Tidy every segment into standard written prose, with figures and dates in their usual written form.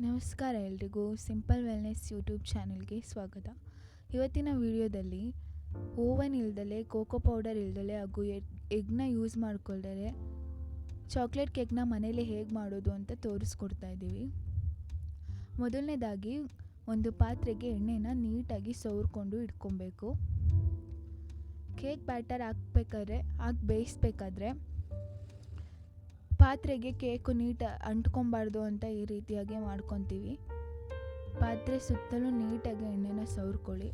ನಮಸ್ಕಾರ ಎಲ್ರಿಗೂ simple wellness YouTube ಚಾನಲ್ಗೆ ಸ್ವಾಗತ. ಇವತ್ತಿನ ವಿಡಿಯೋದಲ್ಲಿ ಓವನ್ ಇಲ್ದಲೆ, ಕೋಕೋ ಪೌಡರ್ ಇಲ್ದಲೆ ಹಾಗೂ ಎಗ್ನ ಯೂಸ್ ಮಾಡ್ಕೊಳ್ದರೆ ಚಾಕ್ಲೇಟ್ ಕೇಕ್ನ ಮನೇಲಿ ಹೇಗೆ ಮಾಡೋದು ಅಂತ ತೋರಿಸ್ಕೊಡ್ತಾ ಇದ್ದೀವಿ. ಮೊದಲನೇದಾಗಿ ಒಂದು ಪಾತ್ರೆಗೆ ಎಣ್ಣೆನ ನೀಟಾಗಿ ಸವರ್ಕೊಂಡು ಇಟ್ಕೊಬೇಕು. ಕೇಕ್ ಬ್ಯಾಟರ್ ಬೇಯಿಸ್ಬೇಕಾದ್ರೆ ಪಾತ್ರೆಗೆ ಕೇಕು ಅಂಟ್ಕೊಬಾರ್ದು ಅಂತ ಈ ರೀತಿಯಾಗಿ ಮಾಡ್ಕೊತೀವಿ. ಪಾತ್ರೆ ಸುತ್ತಲೂ ನೀಟಾಗಿ ಎಣ್ಣೆನ ಸವರ್ಕೊಳ್ಳಿ.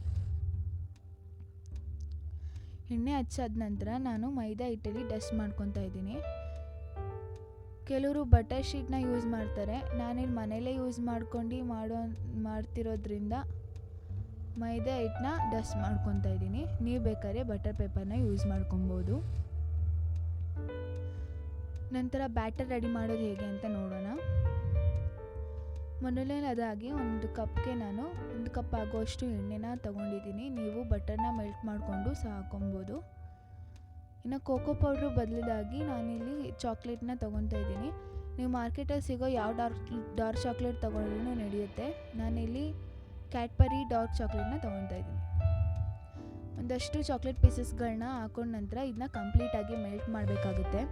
ಎಣ್ಣೆ ಹಚ್ಚಾದ ನಂತರ ನಾನು ಮೈದಾ ಹಿಟ್ಟಲ್ಲಿ ಡಸ್ಟ್ ಮಾಡ್ಕೊತಾ ಇದ್ದೀನಿ. ಕೆಲವರು ಬಟರ್ ಶೀಟ್ನ ಯೂಸ್ ಮಾಡ್ತಾರೆ. ನಾನಿಲ್ಲಿ ಮನೇಲೇ ಯೂಸ್ ಮಾಡ್ತಿರೋದ್ರಿಂದ ಮೈದಾ ಹಿಟ್ಟನ್ನ ಡಸ್ಟ್ ಮಾಡ್ಕೊತಾ ಇದ್ದೀನಿ. ನೀವು ಬೇಕಾದ್ರೆ ಬಟರ್ ಪೇಪರ್ನ ಯೂಸ್ ಮಾಡ್ಕೊಬೋದು. ನಂತರ ಬ್ಯಾಟರ್ ರೆಡಿ ಮಾಡೋದು ಹೇಗೆ ಅಂತ ನೋಡೋಣ. ಮೊದಲನೇದಾಗಿ ಒಂದು ಕಪ್ಗೆ ನಾನು 1 ಕಪ್ ಆಗೋಷ್ಟು ಎಣ್ಣೆನ ತೊಗೊಂಡಿದ್ದೀನಿ. ನೀವು ಬಟರ್ನ ಮೆಲ್ಟ್ ಮಾಡಿಕೊಂಡು ಸಹ ಹಾಕೊಬೋದು. ಇನ್ನು ಕೋಕೋ ಪೌಡ್ರು ಬದಲಿದಾಗಿ ನಾನಿಲ್ಲಿ ಚಾಕ್ಲೇಟ್ನ ತೊಗೊತಾ ಇದ್ದೀನಿ. ನೀವು ಮಾರ್ಕೆಟಲ್ಲಿ ಸಿಗೋ ಯಾವ ಡಾರ್ಕ್ ಚಾಕ್ಲೇಟ್ ತೊಗೊಂಡ್ರೂ ನಡೆಯುತ್ತೆ. ನಾನಿಲ್ಲಿ ಕ್ಯಾಡ್ಬರಿ ಡಾರ್ಕ್ ಚಾಕ್ಲೇಟ್ನ ತೊಗೊತಾ ಇದ್ದೀನಿ. ಒಂದಷ್ಟು ಚಾಕ್ಲೇಟ್ ಪೀಸಸ್ಗಳನ್ನ ಹಾಕೊಂಡ ನಂತರ ಇದನ್ನ ಕಂಪ್ಲೀಟಾಗಿ ಮೆಲ್ಟ್ ಮಾಡಬೇಕಾಗುತ್ತೆ.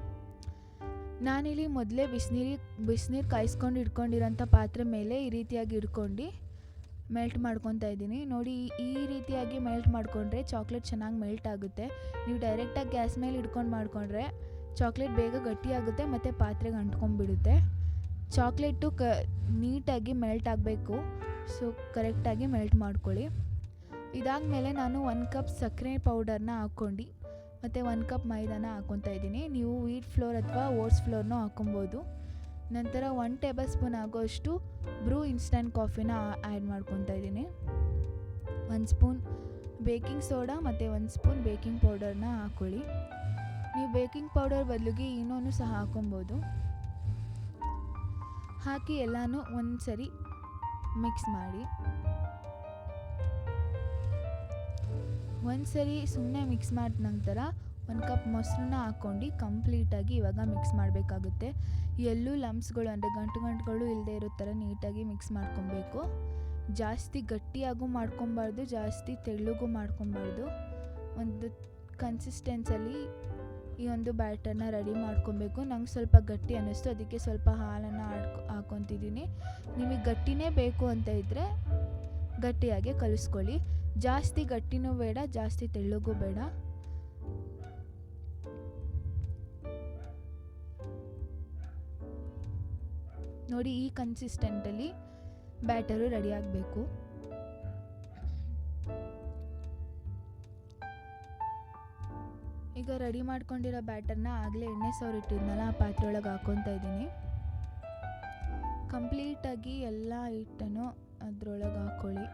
ನಾನಿಲ್ಲಿ ಮೊದಲೇ ಬಿಸಿನೀರು ಕಾಯಿಸ್ಕೊಂಡು ಇಟ್ಕೊಂಡಿರೋಂಥ ಪಾತ್ರೆ ಮೇಲೆ ಈ ರೀತಿಯಾಗಿ ಇಟ್ಕೊಂಡು ಮೆಲ್ಟ್ ಮಾಡ್ಕೊತಾ ಇದ್ದೀನಿ. ನೋಡಿ, ಈ ರೀತಿಯಾಗಿ ಮೆಲ್ಟ್ ಮಾಡಿಕೊಂಡ್ರೆ ಚಾಕ್ಲೇಟ್ ಚೆನ್ನಾಗಿ ಮೆಲ್ಟ್ ಆಗುತ್ತೆ. ನೀವು ಡೈರೆಕ್ಟಾಗಿ ಗ್ಯಾಸ್ ಮೇಲೆ ಇಟ್ಕೊಂಡು ಮಾಡಿಕೊಂಡ್ರೆ ಚಾಕ್ಲೇಟ್ ಬೇಗ ಗಟ್ಟಿಯಾಗುತ್ತೆ ಮತ್ತು ಪಾತ್ರೆಗೆ ಅಂಟ್ಕೊಂಡ್ಬಿಡುತ್ತೆ. ಚಾಕ್ಲೇಟು ನೀಟಾಗಿ ಮೆಲ್ಟ್ ಆಗಬೇಕು. ಸೊ ಕರೆಕ್ಟಾಗಿ ಮೆಲ್ಟ್ ಮಾಡ್ಕೊಳ್ಳಿ. ಇದಾದಮೇಲೆ ನಾನು 1 ಕಪ್ ಸಕ್ಕರೆ ಪೌಡರ್ನ ಹಾಕ್ಕೊಂಡು ಮತ್ತು 1 ಕಪ್ ಮೈದಾನ ಹಾಕ್ಕೊತಾ ಇದ್ದೀನಿ. ನೀವು ವೀಟ್ ಫ್ಲೋರ್ ಅಥವಾ ಓಟ್ಸ್ ಫ್ಲೋರ್ನೂ ಹಾಕ್ಕೊಬೋದು. ನಂತರ 1 ಟೇಬಲ್ ಸ್ಪೂನ್ ಆಗೋಷ್ಟು ಬ್ರೂ ಇನ್ಸ್ಟಂಟ್ ಕಾಫಿನ ಆ್ಯಡ್ ಮಾಡ್ಕೊತಾ ಇದ್ದೀನಿ. 1 ಸ್ಪೂನ್ ಬೇಕಿಂಗ್ ಸೋಡಾ ಮತ್ತು 1 ಸ್ಪೂನ್ ಬೇಕಿಂಗ್ ಪೌಡರ್ನ ಹಾಕ್ಕೊಳ್ಳಿ. ನೀವು ಬೇಕಿಂಗ್ ಪೌಡರ್ ಬದಲಿಗೆ ಈನೋನು ಸಹ ಹಾಕ್ಕೊಬೋದು. ಹಾಕಿ ಎಲ್ಲನೂ ಒಂದು ಸರಿ ಮಿಕ್ಸ್ ಮಾಡಿ. ಒಂದು ಸರಿ ಸುಮ್ಮನೆ ಮಿಕ್ಸ್ ಮಾಡಿದ ನಂತರ 1 ಕಪ್ ಮೊಸರನ್ನ ಹಾಕ್ಕೊಂಡು ಕಂಪ್ಲೀಟಾಗಿ ಇವಾಗ ಮಿಕ್ಸ್ ಮಾಡಬೇಕಾಗುತ್ತೆ. ಎಲ್ಲೂ ಲಮ್ಸ್ಗಳು ಅಂದರೆ ಗಂಟುಗಳು ಇಲ್ಲದೆ ಇರೋ ಥರ ನೀಟಾಗಿ ಮಿಕ್ಸ್ ಮಾಡ್ಕೊಬೇಕು. ಜಾಸ್ತಿ ಗಟ್ಟಿಯಾಗೂ ಮಾಡ್ಕೊಬಾರ್ದು, ಜಾಸ್ತಿ ತೆಳ್ಳಗೂ ಮಾಡ್ಕೊಬಾರ್ದು. ಒಂದು ಕನ್ಸಿಸ್ಟೆನ್ಸಲ್ಲಿ ಈ ಒಂದು ಬ್ಯಾಟರ್ನ ರೆಡಿ ಮಾಡ್ಕೊಬೇಕು. ನಂಗೆ ಸ್ವಲ್ಪ ಗಟ್ಟಿ ಅನ್ನಿಸ್ತು, ಅದಕ್ಕೆ ಸ್ವಲ್ಪ ಹಾಲನ್ನು ಹಾಕ್ಕೊತಿದ್ದೀನಿ. ನಿಮಗೆ ಗಟ್ಟಿನೇ ಬೇಕು ಅಂತ ಇದ್ದರೆ ಗಟ್ಟಿಯಾಗಿ ಕಲಿಸ್ಕೊಳ್ಳಿ. ಜಾಸ್ತಿ ಗಟ್ಟಿನೂ ಬೇಡ, ಜಾಸ್ತಿ ತೆಳ್ಳಗೂ ಬೇಡ. ನೋಡಿ, ಈ ಕನ್ಸಿಸ್ಟೆಂಟಲ್ಲಿ ಬ್ಯಾಟರು ರೆಡಿ ಆಗಬೇಕು. ಈಗ ರೆಡಿ ಮಾಡ್ಕೊಂಡಿರೋ ಬ್ಯಾಟರ್ನ ಆಗಲೇ ಎಣ್ಣೆ ಸವರಿಟ್ಟಿದ್ನಲ್ಲ ಆ ಪಾತ್ರೆ ಒಳಗೆ ಹಾಕ್ಕೊತಾ ಇದ್ದೀನಿ. ಕಂಪ್ಲೀಟಾಗಿ ಎಲ್ಲ ಹಿಟ್ಟನ್ನು ಅದರೊಳಗೆ ಹಾಕ್ಕೊಳ್ಳಿ.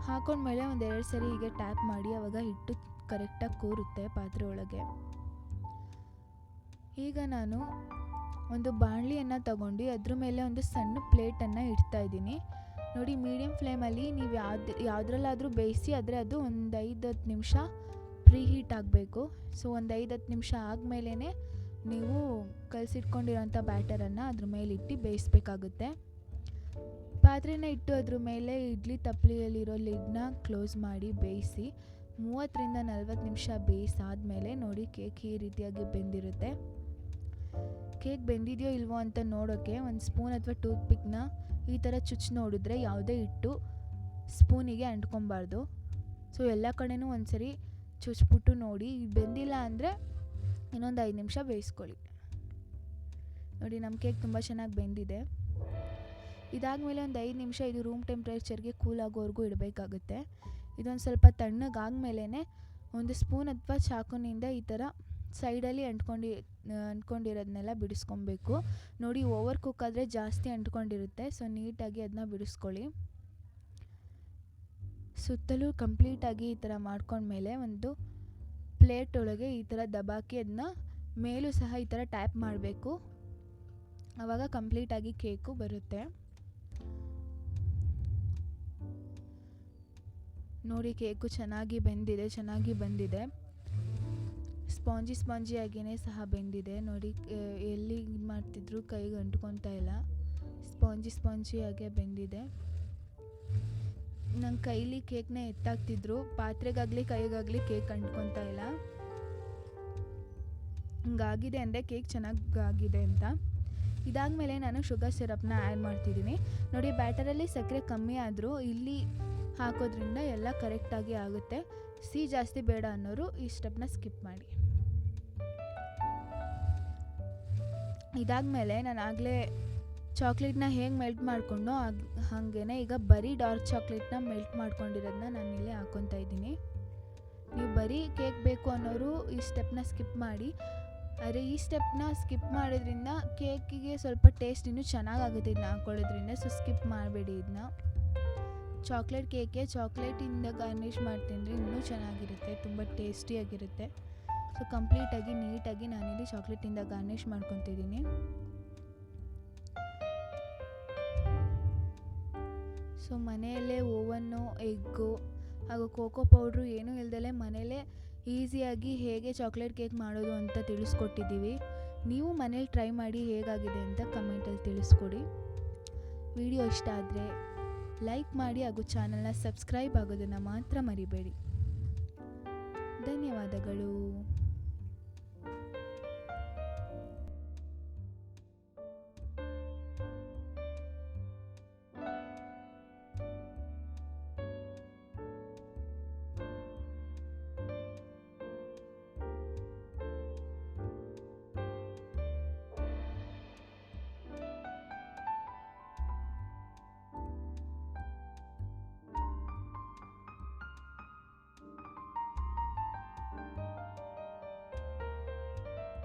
ಹಾಕೊಂಡ್ಮೇಲೆ 1-2 ಸರಿ ಹೀಗೆ ಟ್ಯಾಪ್ ಮಾಡಿ, ಆವಾಗ ಹಿಟ್ಟು ಕರೆಕ್ಟಾಗಿ ಕೂರುತ್ತೆ ಪಾತ್ರೆ ಒಳಗೆ. ಈಗ ನಾನು ಒಂದು ಬಾಣಲಿಯನ್ನು ತಗೊಂಡು ಅದ್ರ ಮೇಲೆ ಒಂದು ಸಣ್ಣ ಪ್ಲೇಟನ್ನು ಇಡ್ತಾ ಇದ್ದೀನಿ. ನೋಡಿ, ಮೀಡಿಯಮ್ ಫ್ಲೇಮಲ್ಲಿ ನೀವು ಯಾವುದ್ರಲ್ಲಾದರೂ ಬೇಯಿಸಿ, ಆದರೆ ಅದು ಒಂದು 5-10 ನಿಮಿಷ ಪ್ರೀ ಹೀಟ್ ಆಗಬೇಕು. ಸೊ ಒಂದು 5-10 ನಿಮಿಷ ಆದಮೇಲೆ ನೀವು ಕಲಸಿಟ್ಕೊಂಡಿರೋಂಥ ಬ್ಯಾಟರನ್ನು ಅದ್ರ ಮೇಲೆ ಇಟ್ಟು ಬೇಯಿಸ್ಬೇಕಾಗುತ್ತೆ. ಪಾತ್ರೆನ ಇಟ್ಟು ಅದ್ರ ಮೇಲೆ ಇಡ್ಲಿ ತಪ್ಪಲೆಯಲ್ಲಿರೋ ಲಿಡ್ನ ಕ್ಲೋಸ್ ಮಾಡಿ ಬೇಯಿಸಿ 30-40 ನಿಮಿಷ ಬೇಯಿಸಾದ್ಮೇಲೆ ನೋಡಿ, ಕೇಕ್ ಈ ರೀತಿಯಾಗಿ ಬೆಂದಿರುತ್ತೆ. ಕೇಕ್ ಬೆಂದಿದೆಯೋ ಇಲ್ವೋ ಅಂತ ನೋಡೋಕ್ಕೆ ಒಂದು ಸ್ಪೂನ್ ಅಥವಾ ಟೂತ್ ಪಿಕ್ನ ಈ ಥರ ಚುಚ್ಚಿ ನೋಡಿದ್ರೆ ಯಾವುದೇ ಹಿಟ್ಟು ಸ್ಪೂನಿಗೆ ಅಂಟ್ಕೊಬಾರ್ದು. ಸೊ ಎಲ್ಲ ಕಡೆನೂ ಒಂದು ಸರಿ ಚುಚ್ಚಿಬಿಟ್ಟು ನೋಡಿ. ಬೆಂದಿಲ್ಲ ಅಂದರೆ ಇನ್ನೊಂದು 5 ನಿಮಿಷ ಬೇಯಿಸ್ಕೊಳ್ಳಿ. ನೋಡಿ, ನಮ್ಮ ಕೇಕ್ ತುಂಬ ಚೆನ್ನಾಗಿ ಬೆಂದಿದೆ. ಇದಾದಮೇಲೆ ಒಂದು 5 ನಿಮಿಷ ಇದು ರೂಮ್ ಟೆಂಪ್ರೇಚರ್ಗೆ ಕೂಲ್ ಆಗೋವರೆಗೂ ಇಡಬೇಕಾಗುತ್ತೆ. ಇದೊಂದು ಸ್ವಲ್ಪ ತಣ್ಣಗಾದ್ಮೇಲೆ ಒಂದು ಸ್ಪೂನ್ ಅಥವಾ ಚಾಕುನಿಂದ ಈ ಥರ ಸೈಡಲ್ಲಿ ಅಂಟ್ಕೊಂಡಿರೋದನ್ನೆಲ್ಲ ಬಿಡಿಸ್ಕೊಬೇಕು. ನೋಡಿ, ಓವರ್ ಕುಕ್ ಆದರೆ ಜಾಸ್ತಿ ಅಂಟ್ಕೊಂಡಿರುತ್ತೆ. ಸೊ ನೀಟಾಗಿ ಅದನ್ನ ಬಿಡಿಸ್ಕೊಳ್ಳಿ. ಸುತ್ತಲೂ ಕಂಪ್ಲೀಟಾಗಿ ಈ ಥರ ಮಾಡ್ಕೊಂಡ್ಮೇಲೆ ಒಂದು ಪ್ಲೇಟ್ ಒಳಗೆ ಈ ಥರ ದಬಾಕಿ ಅದನ್ನ ಮೇಲೂ ಸಹ ಈ ಥರ ಟ್ಯಾಪ್ ಮಾಡಬೇಕು. ಆವಾಗ ಕಂಪ್ಲೀಟಾಗಿ ಕೇಕು ಬರುತ್ತೆ. ನೋಡಿ, ಕೇಕು ಚೆನ್ನಾಗಿ ಬಂದಿದೆ. ಸ್ಪಾಂಜಿಯಾಗಿಯೇ ಸಹ ಬೆಂದಿದೆ. ನೋಡಿ, ಎಲ್ಲಿ ಮಾಡ್ತಿದ್ರು ಕೈಗೆ ಅಂಟ್ಕೊತಾ ಇಲ್ಲ. ಸ್ಪಾಂಜಿಯಾಗೆ ಬೆಂದಿದೆ. ನನ್ನ ಕೈಲಿ ಕೇಕ್ನ ಎತ್ತಾಕ್ತಿದ್ರು, ಪಾತ್ರೆಗಾಗಲಿ ಕೈಗಾಗಲಿ ಕೇಕ್ ಅಂಟ್ಕೊತಾ ಇಲ್ಲ. ಹಿಂಗಾಗಿದೆ ಅಂದರೆ ಕೇಕ್ ಚೆನ್ನಾಗಾಗಿದೆ ಅಂತ. ಇದಾದಮೇಲೆ ನಾನು ಶುಗರ್ ಸಿರಪ್ನ ಆ್ಯಡ್ ಮಾಡ್ತಿದ್ದೀನಿ. ನೋಡಿ, ಬ್ಯಾಟರಲ್ಲಿ ಸಕ್ಕರೆ ಕಮ್ಮಿ ಆದರೂ ಇಲ್ಲಿ ಹಾಕೋದ್ರಿಂದ ಎಲ್ಲ ಕರೆಕ್ಟಾಗಿ ಆಗುತ್ತೆ. ಸಿಹಿ ಜಾಸ್ತಿ ಬೇಡ ಅನ್ನೋರು ಈ ಸ್ಟೆಪ್ನ ಸ್ಕಿಪ್ ಮಾಡಿ. ಇದಾದಮೇಲೆ ನಾನು ಆಗಲೇ ಚಾಕ್ಲೇಟ್ನ ಹೇಗೆ ಮೆಲ್ಟ್ ಮಾಡಿಕೊಂಡು ಹಾಗೇ ಈಗ ಬರೀ ಡಾರ್ಕ್ ಚಾಕ್ಲೇಟ್ನ ಮೆಲ್ಟ್ ಮಾಡ್ಕೊಂಡಿರೋದನ್ನ ನಾನು ಇಲ್ಲಿ ಹಾಕ್ಕೊತಾ ಇದ್ದೀನಿ. ನೀವು ಬರೀ ಕೇಕ್ ಬೇಕು ಅನ್ನೋರು ಈ ಸ್ಟೆಪ್ನ ಸ್ಕಿಪ್ ಮಾಡಿ. ಆದರೆ ಈ ಸ್ಟೆಪ್ನ ಸ್ಕಿಪ್ ಮಾಡೋದ್ರಿಂದ ಕೇಕಿಗೆ ಸ್ವಲ್ಪ ಟೇಸ್ಟ್ ಇನ್ನೂ ಚೆನ್ನಾಗಾಗುತ್ತೆ ಇದನ್ನ ಹಾಕ್ಕೊಳ್ಳೋದ್ರಿಂದ. ಸೊ ಸ್ಕಿಪ್ ಮಾಡಬೇಡಿ ಇದನ್ನ. ಚಾಕ್ಲೇಟ್ ಕೇಕೆ ಚಾಕ್ಲೇಟಿಂದ ಗಾರ್ನಿಷ್ ಮಾಡ್ತೀನಿ, ಇನ್ನೂ ಚೆನ್ನಾಗಿರುತ್ತೆ, ತುಂಬ ಟೇಸ್ಟಿಯಾಗಿರುತ್ತೆ. ಸೊ ಕಂಪ್ಲೀಟಾಗಿ ನೀಟಾಗಿ ನಾನಿಲ್ಲಿ ಚಾಕ್ಲೇಟಿಂದ ಗಾರ್ನಿಷ್ ಮಾಡ್ಕೊತಿದ್ದೀನಿ. ಸೊ ಮನೆಯಲ್ಲೇ ಓವನ್ನು, ಎಗ್ಗು ಹಾಗೂ ಕೋಕೋ ಪೌಡ್ರು ಏನೂ ಇಲ್ದಲೇ ಮನೆಯಲ್ಲೇ ಈಸಿಯಾಗಿ ಹೇಗೆ ಚಾಕ್ಲೇಟ್ ಕೇಕ್ ಮಾಡೋದು ಅಂತ ತಿಳಿಸ್ಕೊಟ್ಟಿದ್ದೀವಿ. ನೀವು ಮನೇಲಿ ಟ್ರೈ ಮಾಡಿ ಹೇಗಾಗಿದೆ ಅಂತ ಕಮೆಂಟಲ್ಲಿ ತಿಳಿಸ್ಕೊಡಿ. ವಿಡಿಯೋ ಇಷ್ಟ ಆದರೆ ಲೈಕ್ ಮಾಡಿ ಹಾಗೂ ಚಾನಲ್ನ ಸಬ್ಸ್ಕ್ರೈಬ್ ಆಗೋದನ್ನು ಮಾತ್ರ ಮರಿಬೇಡಿ. ಧನ್ಯವಾದಗಳು.